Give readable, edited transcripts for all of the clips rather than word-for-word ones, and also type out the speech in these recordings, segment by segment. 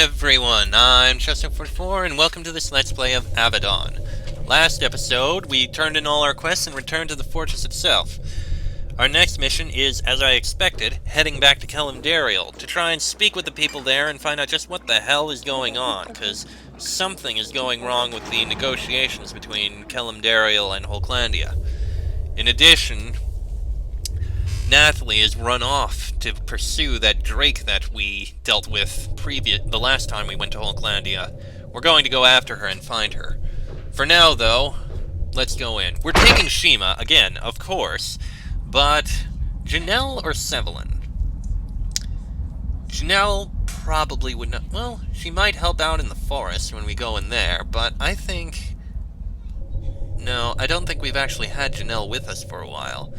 everyone, I'm Chester44 and welcome to this Let's Play of Avadon. Last episode, we turned in all our quests and returned to the fortress itself. Our next mission is, as I expected, heading back to Kellemderiel to try and speak with the people there and find out just what the hell is going on, because something is going wrong with the negotiations between Kellemderiel and Holclandia. In addition, Nathalie has run off to pursue that Drake that we dealt with the last time we went to Holclandia. We're going to go after her and find her. For now, though, let's go in. We're taking Shima, again, of course, but Janelle or Sevelin? Janelle probably would not... Well, she might help out in the forest when we go in there, but I think... No, I don't think we've actually had Janelle with us for a while.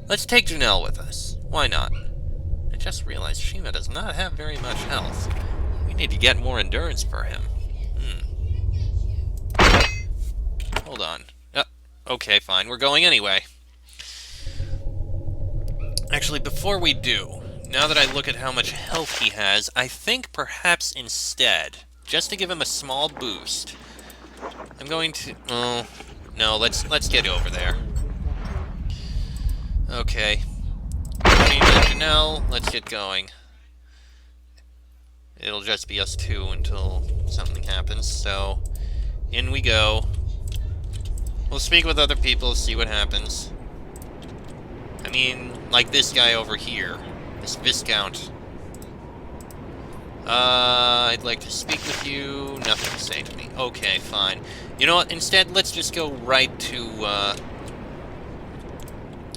Let's take Janelle with us. Why not? I just realized Shima does not have very much health. We need to get more endurance for him. Hold on. Okay, fine. We're going anyway. Actually, before we do, now that I look at how much health he has, I think perhaps instead, just to give him a small boost, I'm going to... Oh, no, let's get over there. Okay. Janelle, let's get going. It'll just be us two until something happens, so in we go. We'll speak with other people, see what happens. I mean, like this guy over here, this Viscount. I'd like to speak with you. Nothing to say to me. Okay, fine. You know what, instead, let's just go right to,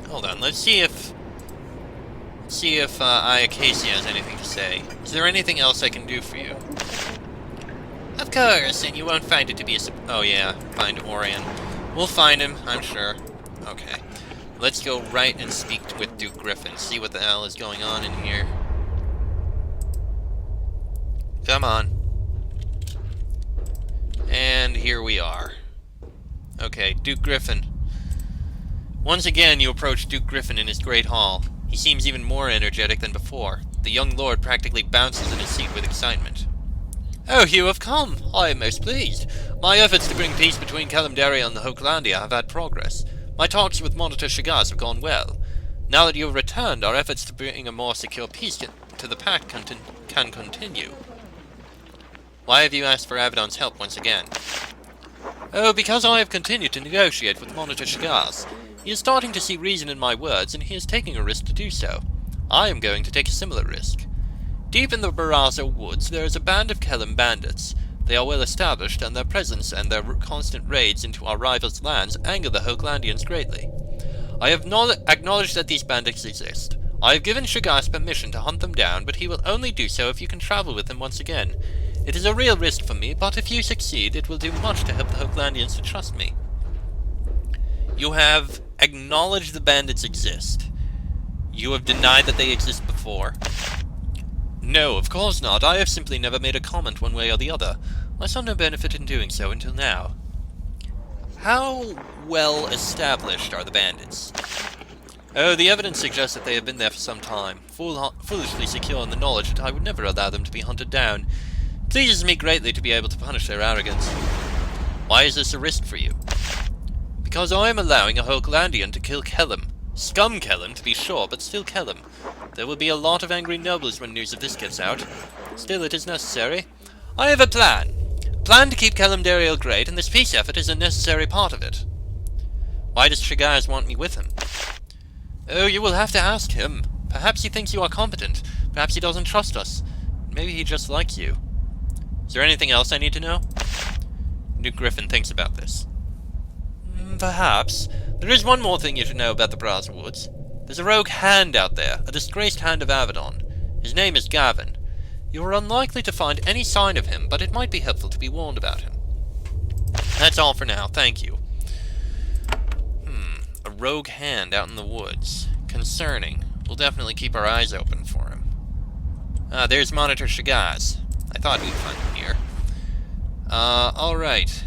hold on, let's see if Ayakasi has anything to say. Is there anything else I can do for you? Of course, and you won't find it to be a... Oh yeah, find Orion. We'll find him, I'm sure. Okay. Let's go right and speak with Duke Griffin, see what the hell is going on in here. Come on. And here we are. Okay, Duke Griffin. Once again, you approach Duke Griffin in his great hall. He seems even more energetic than before. The young lord practically bounces in his seat with excitement. Oh, you have come! I am most pleased. My efforts to bring peace between Kellemderiel and the Holclandia have had progress. My talks with Monitor Shagaz have gone well. Now that you have returned, our efforts to bring a more secure peace to the Pact can continue. Why have you asked for Avadon's help once again? Oh, because I have continued to negotiate with Monitor Shagaz. He is starting to see reason in my words, and he is taking a risk to do so. I am going to take a similar risk. Deep in the Barraza woods, there is a band of Kellem bandits. They are well established, and their presence and their constant raids into our rivals' lands anger the Holclandians greatly. I have acknowledged that these bandits exist. I have given Shagaz permission to hunt them down, but he will only do so if you can travel with him once again. It is a real risk for me, but if you succeed, it will do much to help the Holclandians to trust me. You have acknowledged the bandits exist. You have denied that they exist before. No, of course not. I have simply never made a comment one way or the other. I saw no benefit in doing so until now. How well established are the bandits? Oh, the evidence suggests that they have been there for some time, foolishly secure in the knowledge that I would never allow them to be hunted down. It pleases me greatly to be able to punish their arrogance. Why is this a risk for you? Because I am allowing a Holclandian to kill Kellem. Scum Kellem, to be sure, but still Kellem. There will be a lot of angry nobles when news of this gets out. Still, it is necessary. I have a plan. A plan to keep Kellemderiel great, and this peace effort is a necessary part of it. Why does Shagaz want me with him? Oh, you will have to ask him. Perhaps he thinks you are competent. Perhaps he doesn't trust us. Maybe he just likes you. Is there anything else I need to know? Duke Griffin thinks about this. Perhaps. There is one more thing you should know about the Barraza Woods. There's a rogue hand out there, a disgraced hand of Avadon. His name is Gavin. You are unlikely to find any sign of him, but it might be helpful to be warned about him. That's all for now, thank you. A rogue hand out in the woods. Concerning. We'll definitely keep our eyes open for him. Ah, there's Monitor Shagaz. I thought we'd find him here. Alright.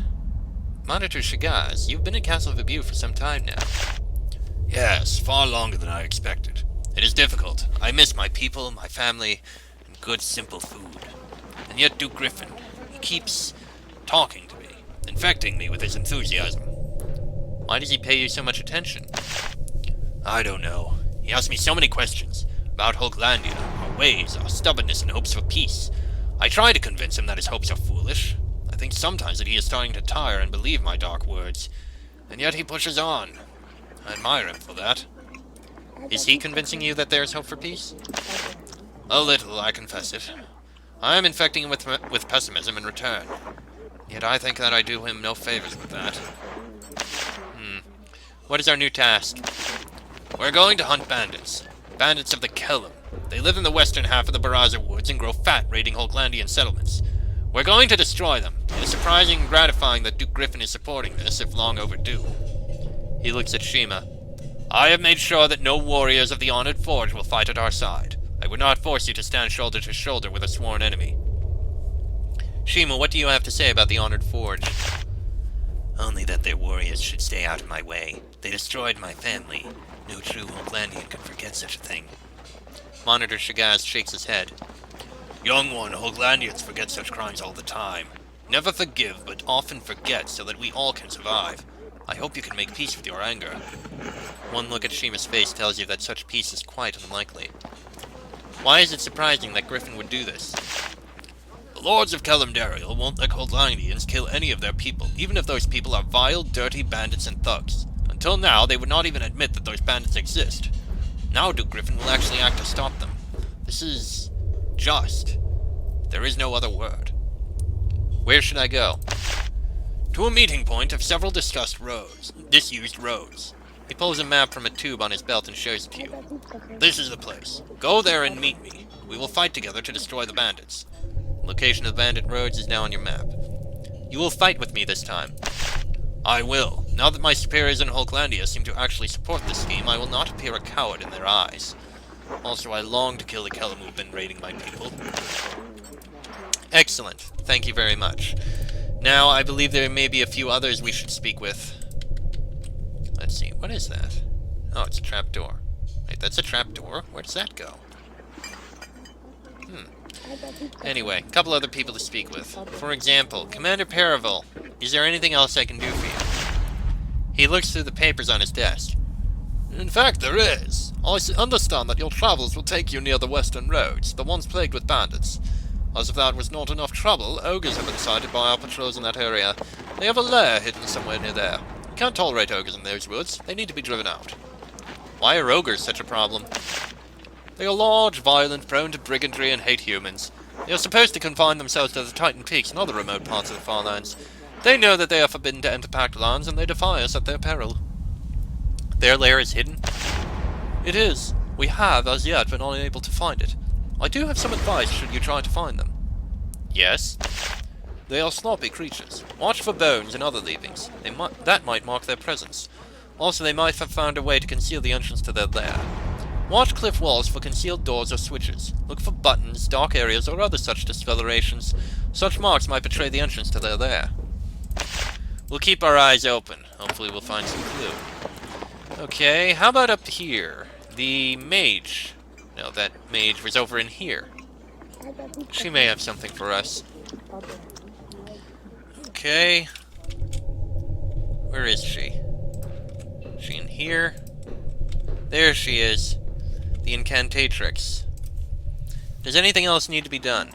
Monitor Shagaz, you've been at Castle Vibu for some time now. Yes, far longer than I expected. It is difficult. I miss my people, my family, and good simple food. And yet Duke Griffin, he keeps talking to me, infecting me with his enthusiasm. Why does he pay you so much attention? I don't know. He asks me so many questions about Hoaglandia, our ways, our stubbornness and hopes for peace. I try to convince him that his hopes are foolish. I think sometimes that he is starting to tire and believe my dark words. And yet he pushes on. I admire him for that. Is he convincing you that there is hope for peace? A little, I confess it. I am infecting him with pessimism in return. Yet I think that I do him no favors with that. What is our new task? We're going to hunt bandits. Bandits of the Kellem. They live in the western half of the Baraza woods and grow fat raiding Hoaglandian settlements. We're going to destroy them. It is surprising and gratifying that Duke Griffin is supporting this, if long overdue. He looks at Shima. I have made sure that no warriors of the Honored Forge will fight at our side. I would not force you to stand shoulder to shoulder with a sworn enemy. Shima, what do you have to say about the Honored Forge? Only that their warriors should stay out of my way. They destroyed my family. No true Hoaglandian could forget such a thing. Monitor Shagaz shakes his head. Young one, Hoaglandians forget such crimes all the time. Never forgive, but often forget so that we all can survive. I hope you can make peace with your anger. One look at Shima's face tells you that such peace is quite unlikely. Why is it surprising that Griffin would do this? The lords of Kellemderiel won't let Hoaglandians kill any of their people, even if those people are vile, dirty bandits and thugs. Until now, they would not even admit that those bandits exist. Now Duke Griffin will actually act to stop them. This is just. There is no other word. Where should I go? To a meeting point of several disused roads. He pulls a map from a tube on his belt and shows it to you. This is the place. Go there and meet me. We will fight together to destroy the bandits. Location of the bandit roads is now on your map. You will fight with me this time. I will. Now that my superiors in Hoaglandia seem to actually support this scheme, I will not appear a coward in their eyes. Also, I long to kill the Kellem who've been raiding my people. Excellent. Thank you very much. Now, I believe there may be a few others we should speak with. Let's see, what is that? Oh, it's a trapdoor. Wait, that's a trapdoor? Where does that go? Anyway, a couple other people to speak with. For example, Commander Paravel. Is there anything else I can do for you? He looks through the papers on his desk. In fact, there is. I understand that your travels will take you near the western roads, the ones plagued with bandits. As if that was not enough trouble, ogres have been sighted by our patrols in that area. They have a lair hidden somewhere near there. We can't tolerate ogres in those woods. They need to be driven out. Why are ogres such a problem? They are large, violent, prone to brigandry, and hate humans. They are supposed to confine themselves to the Titan Peaks and other remote parts of the Farlands. They know that they are forbidden to enter Pact lands, and they defy us at their peril. Their lair is hidden? It is. We have, as yet, been unable to find it. I do have some advice should you try to find them. Yes? They are sloppy creatures. Watch for bones and other leavings. That might mark their presence. Also, they might have found a way to conceal the entrance to their lair. Watch cliff walls for concealed doors or switches. Look for buttons, dark areas, or other such discolorations. Such marks might betray the entrance to their lair. We'll keep our eyes open. Hopefully we'll find some clue. Okay, how about up here? The mage. No, that mage was over in here. She may have something for us. Okay. Where is she? Is she in here? There she is. The Incantatrix. Does anything else need to be done?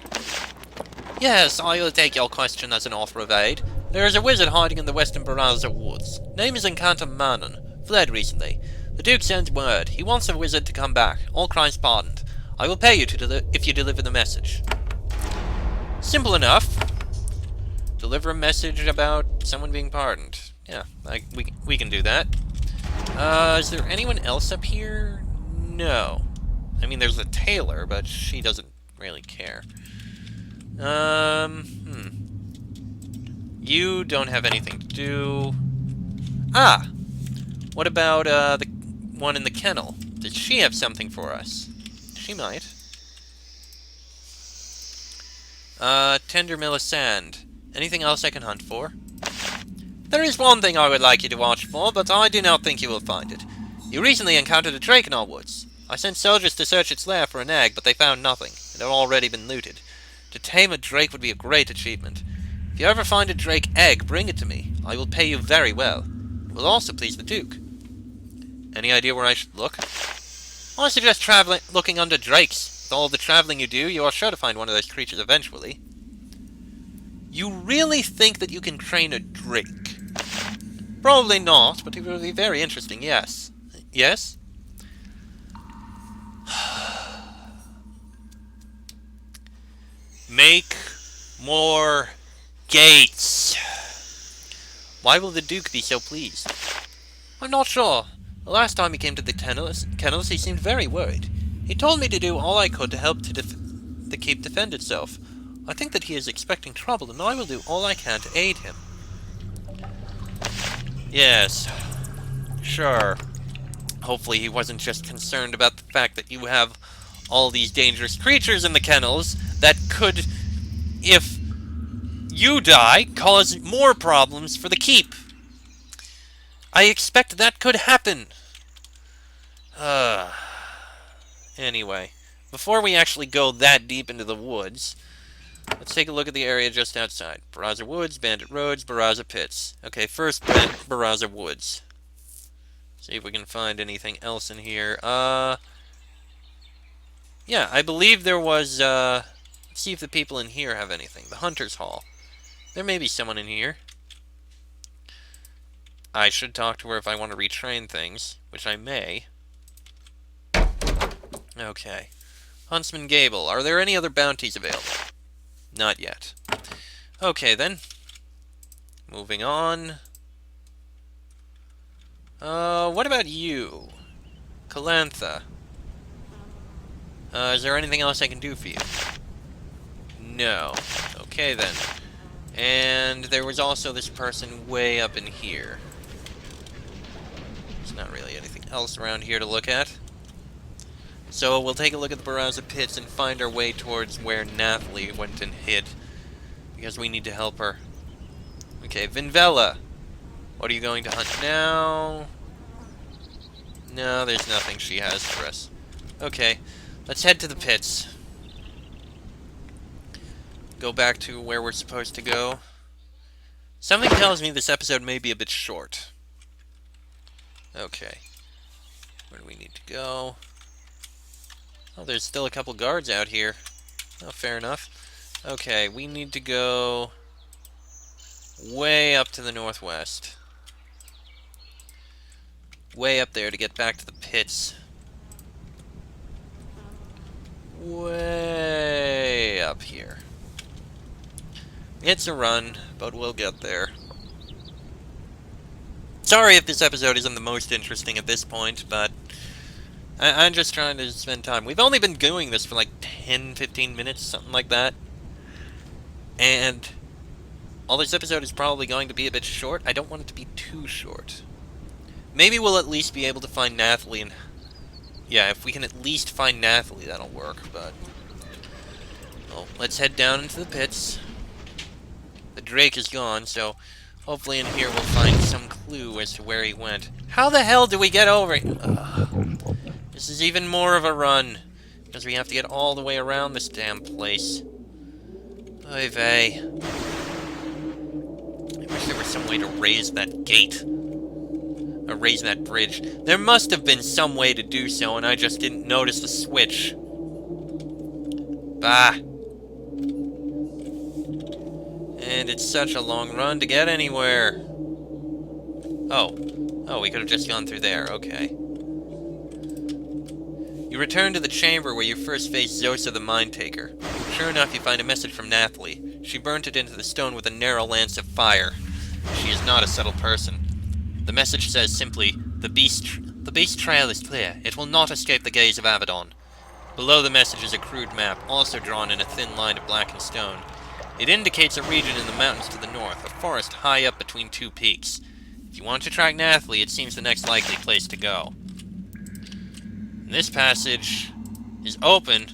Yes, I will take your question as an offer of aid. There is a wizard hiding in the western Baraza woods. Name is Encantum Manon. Fled recently. The Duke sends word. He wants the wizard to come back. All crimes pardoned. I will pay you if you deliver the message. Simple enough. Deliver a message about someone being pardoned. Yeah, we can do that. Is there anyone else up here? No. I mean, there's a tailor, but she doesn't really care. You don't have anything to do. Ah! What about, the one in the kennel? Does she have something for us? She might. Tender mill of sand. Anything else I can hunt for? There is one thing I would like you to watch for, but I do not think you will find it. You recently encountered a drake in our woods. I sent soldiers to search its lair for an egg, but they found nothing. It had already been looted. To tame a drake would be a great achievement. If you ever find a drake egg, bring it to me. I will pay you very well. It will also please the Duke. Any idea where I should look? I suggest looking under drakes. With all the traveling you do, you are sure to find one of those creatures eventually. You really think that you can train a drake? Probably not, but it will be very interesting, yes. Yes? Make more gates. Why will the Duke be so pleased? I'm not sure. The last time he came to the kennels, he seemed very worried. He told me to do all I could to help the keep defend itself. I think that he is expecting trouble, and I will do all I can to aid him. Yes. Sure. Hopefully he wasn't just concerned about the fact that you have all these dangerous creatures in the kennels that could, if you die, cause more problems for the keep. I expect that could happen. Anyway, before we actually go that deep into the woods, let's take a look at the area just outside. Baraza Woods, Bandit Roads, Baraza Pits. Okay, first Baraza Woods. See if we can find anything else in here. Yeah, I believe there was, let's see if the people in here have anything. The Hunter's Hall. There may be someone in here. I should talk to her if I want to retrain things, which I may. Okay. Huntsman Gable. Are there any other bounties available? Not yet. Okay, then. Moving on. What about you? Calantha. Is there anything else I can do for you? No. Okay, then. And there was also this person way up in here. There's not really anything else around here to look at. So we'll take a look at the Baraza Pits and find our way towards where Nathalie went and hid. Because we need to help her. Okay, Vinvella. What are you going to hunt now? No, there's nothing she has for us. Okay, let's head to the pits. Go back to where we're supposed to go. Something tells me this episode may be a bit short. Okay. Where do we need to go? Oh, there's still a couple guards out here. Oh, fair enough. Okay, we need to go way up to the northwest. Way up there to get back to the pits. Way up here. It's a run, but we'll get there. Sorry if this episode isn't the most interesting at this point, but I'm just trying to spend time. We've only been doing this for like 10-15 minutes, something like that. And all this episode is probably going to be a bit short. I don't want it to be too short. Maybe we'll at least be able to find Nathalie, and yeah, if we can at least find Nathalie, that'll work, but well, let's head down into the pits. The Drake is gone, so hopefully in here we'll find some clue as to where he went. How the hell do we get over? This is even more of a run, because we have to get all the way around this damn place. Oy vey. I wish there was some way to raise that gate. Or raise that bridge. There must have been some way to do so, and I just didn't notice the switch. Bah. And it's such a long run to get anywhere. Oh. Oh, we could have just gone through there. Okay. You return to the chamber where you first faced Zosa the Mind-Taker. Sure enough, you find a message from Nathalie. She burnt it into the stone with a narrow lance of fire. She is not a subtle person. The message says simply, the beast trail is clear. It will not escape the gaze of Avadon. Below the message is a crude map, also drawn in a thin line of blackened stone. It indicates a region in the mountains to the north, a forest high up between two peaks. If you want to track Nathalie, it seems the next likely place to go. This passage is open,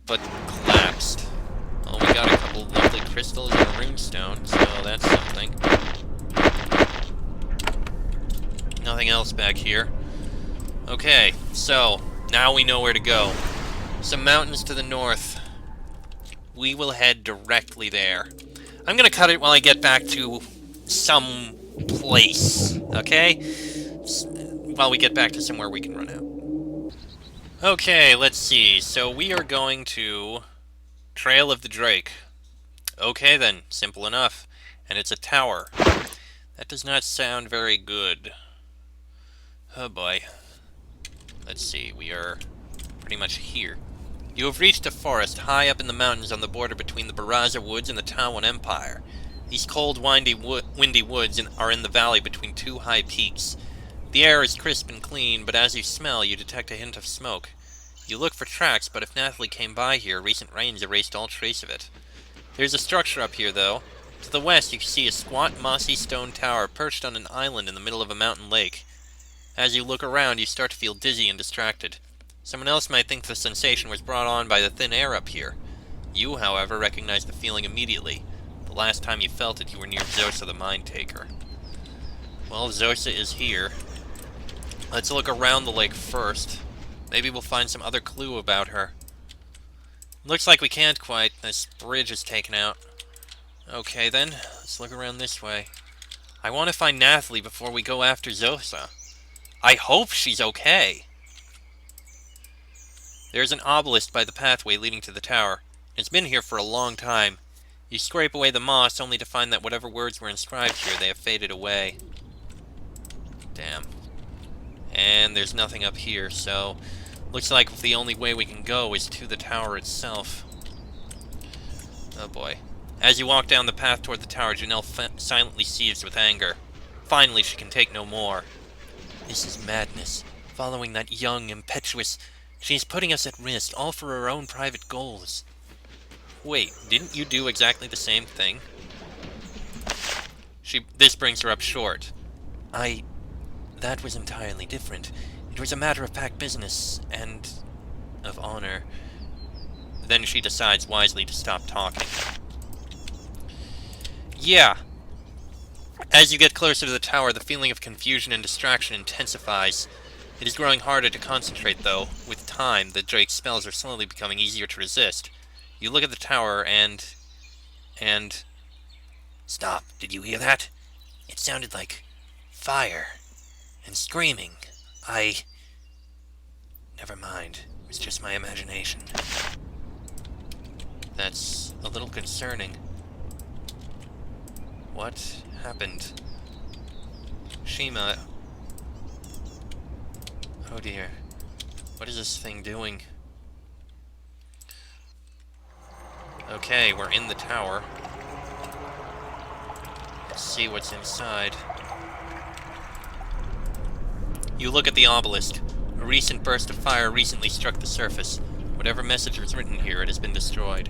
but collapsed. Well, we got a couple lovely crystals and a runestone, so that's something. Nothing else back here. Okay, so now we know where to go. Some mountains to the north. we will head directly there. I'm gonna cut it while I get back to some place, okay? While we get back to somewhere we can run out. Okay, let's see. So we are going to Trail of the Drake. Okay then, simple enough. And it's a tower. That does not sound very good. Oh boy. Let's see, we are pretty much here. You have reached a forest high up in the mountains on the border between the Baraza Woods and the Tawan Empire. These cold, windy woods are in the valley between two high peaks. The air is crisp and clean, but as you smell, you detect a hint of smoke. You look for tracks, but if Nathalie came by here, recent rains erased all trace of it. There's a structure up here, though. To the west, you can see a squat, mossy stone tower perched on an island in the middle of a mountain lake. As you look around, you start to feel dizzy and distracted. Someone else might think the sensation was brought on by the thin air up here. You, however, recognize the feeling immediately. The last time you felt it, you were near Zosa the Mind Taker. Well, Zosa is here. Let's look around the lake first. Maybe we'll find some other clue about her. Looks like we can't quite. This bridge is taken out. Okay then, let's look around this way. I want to find Nathalie before we go after Zosa. I hope she's okay. There's an obelisk by the pathway leading to the tower. It's been here for a long time. You scrape away the moss only to find that whatever words were inscribed here, they have faded away. Damn. And there's nothing up here, so looks like the only way we can go is to the tower itself. Oh boy. As you walk down the path toward the tower, Janelle silently seethes with anger. Finally, she can take no more. This is madness. Following that young, impetuous... She is putting us at risk, all for her own private goals. Wait, didn't you do exactly the same thing? This brings her up short. That was entirely different. It was a matter of packed business, and... of honor. Then she decides wisely to stop talking. Yeah. As you get closer to the tower, the feeling of confusion and distraction intensifies. It is growing harder to concentrate, though. With time, the Drake's spells are slowly becoming easier to resist. You look at the tower, and... Stop. Did you hear that? It sounded like... fire. And screaming. Never mind. It was just my imagination. That's a little concerning. What happened? Shima... Oh dear. What is this thing doing? Okay, we're in the tower. Let's see what's inside. You look at the obelisk. A recent burst of fire recently struck the surface. Whatever message was written here, it has been destroyed.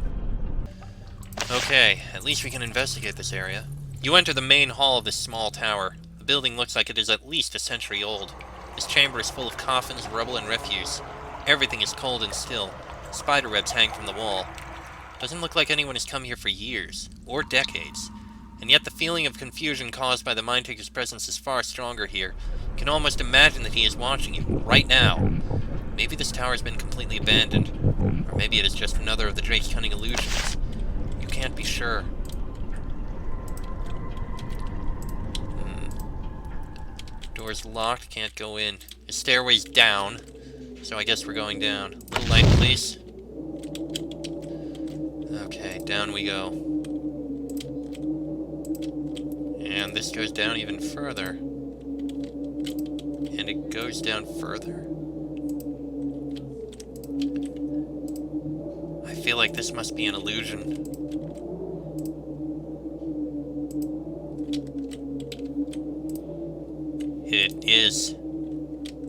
Okay, at least we can investigate this area. You enter the main hall of this small tower. The building looks like it is at least a century old. This chamber is full of coffins, rubble, and refuse. Everything is cold and still. Spider webs hang from the wall. Doesn't look like anyone has come here for years, or decades. And yet the feeling of confusion caused by the Mind Taker's presence is far stronger here. You can almost imagine that he is watching you, right now. Maybe this tower has been completely abandoned. Or maybe it is just another of the Drake's cunning illusions. You can't be sure. Door's locked, can't go in. The stairway's down, so I guess we're going down. Little light, please. Okay, down we go. And this goes down even further. And it goes down further. I feel like this must be an illusion. It is.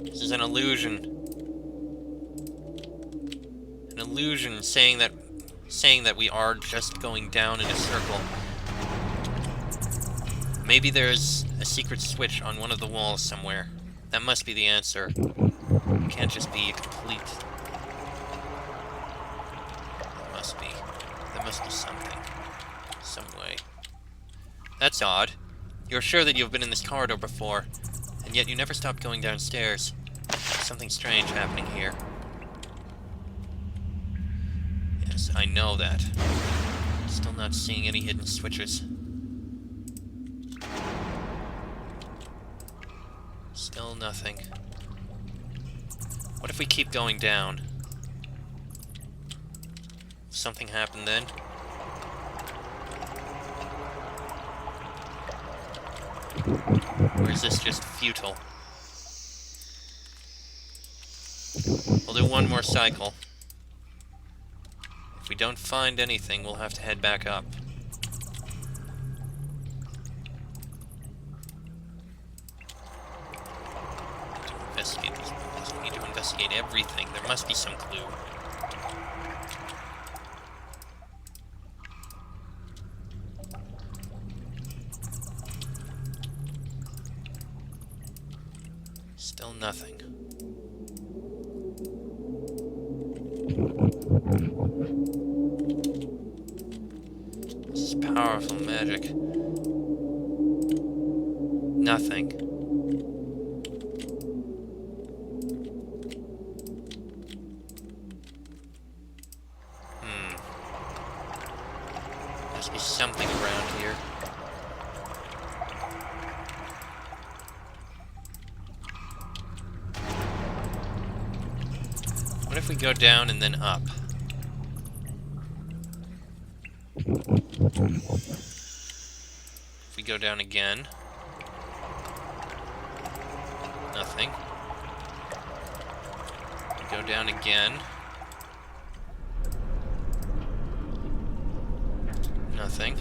This is an illusion. An illusion saying that we are just going down in a circle. Maybe there's a secret switch on one of the walls somewhere. That must be the answer. It can't just be a complete... There must be something. Some way. That's odd. You're sure that you've been in this corridor before, and yet you never stopped going downstairs. There's something strange happening here. Yes, I know that. not seeing any hidden switches. Still nothing. What if we keep going down? Something happened then? Or is this just futile? We'll do one more cycle. If we don't find anything, we'll have to head back up. Investigate these windows. We need to investigate everything. There must be some clue. Still nothing. This is powerful magic. Nothing. Must be something around here. What if we go down and then up? If we go down again. Nothing. Go down again. Nothing.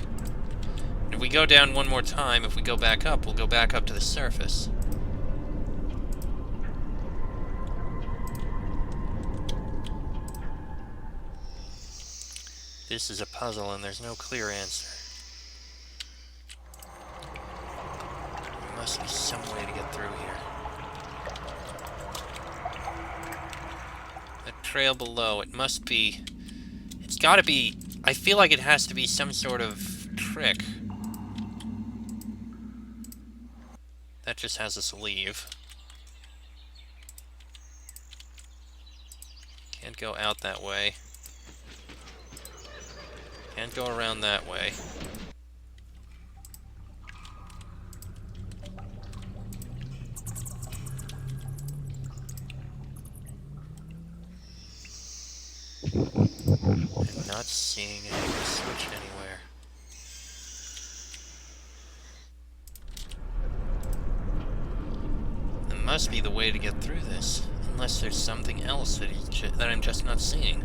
And if we go down one more time, if we go back up, we'll go back up to the surface. This is a puzzle and there's no clear answer. There must be some way to get through here. That trail below, it must be... It's gotta be... I feel like it has to be some sort of trick. That just has us leave. Can't go out that way. Can't go around that way. I'm not seeing any switch anywhere. That must be the way to get through this, unless there's something else that I'm just not seeing.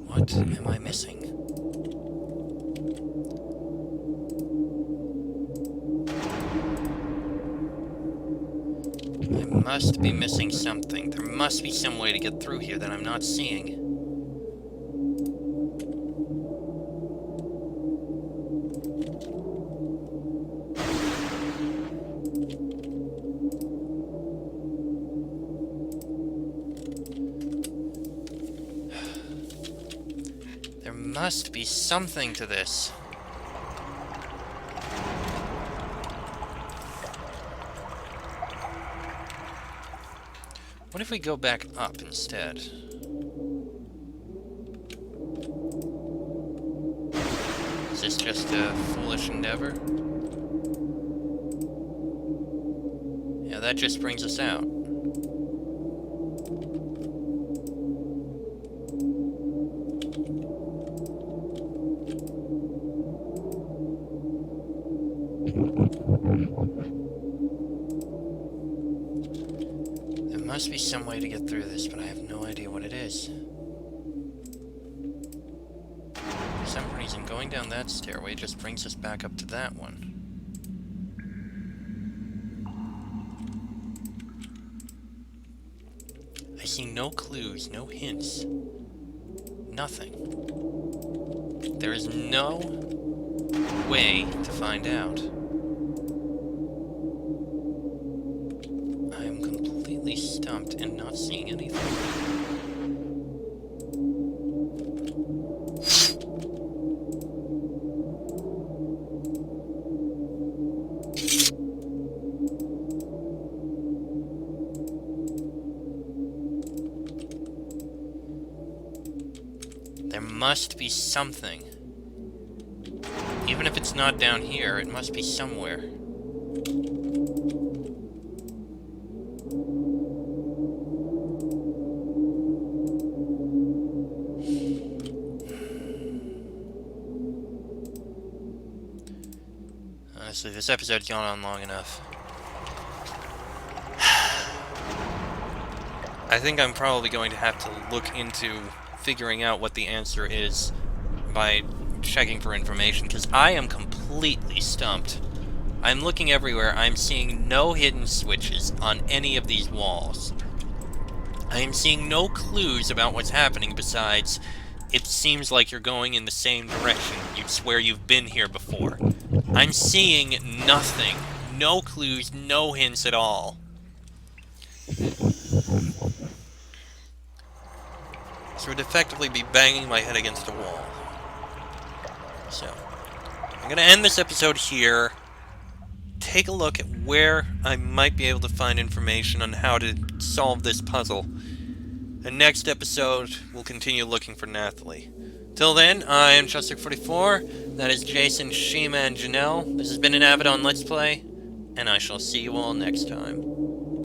What am I missing? I must be missing something. There must be some way to get through here that I'm not seeing. There must be something to this. What if we go back up instead? Is this just a foolish endeavor? Yeah, that just brings us out. There must be some way to get through this, but I have no idea what it is. For some reason, going down that stairway just brings us back up to that one. I see no clues, no hints. Nothing. There is no way to find out. I am completely stumped and not seeing anything. must be something. Even if it's not down here, it must be somewhere. Honestly, this episode's gone on long enough. I think I'm probably going to have to look into figuring out what the answer is by checking for information, because I am completely stumped. I'm looking everywhere. I'm seeing no hidden switches on any of these walls. I am seeing no clues about what's happening besides, it seems like you're going in the same direction. You'd swear you've been here before. I'm seeing nothing. No clues, no hints at all. So I'd effectively be banging my head against a wall. So, I'm going to end this episode here. Take a look at where I might be able to find information on how to solve this puzzle. The next episode, we'll continue looking for Nathalie. Till then, I am Chester44, that is Jason, Shima, and Janelle. This has been an Avadon Let's Play, and I shall see you all next time.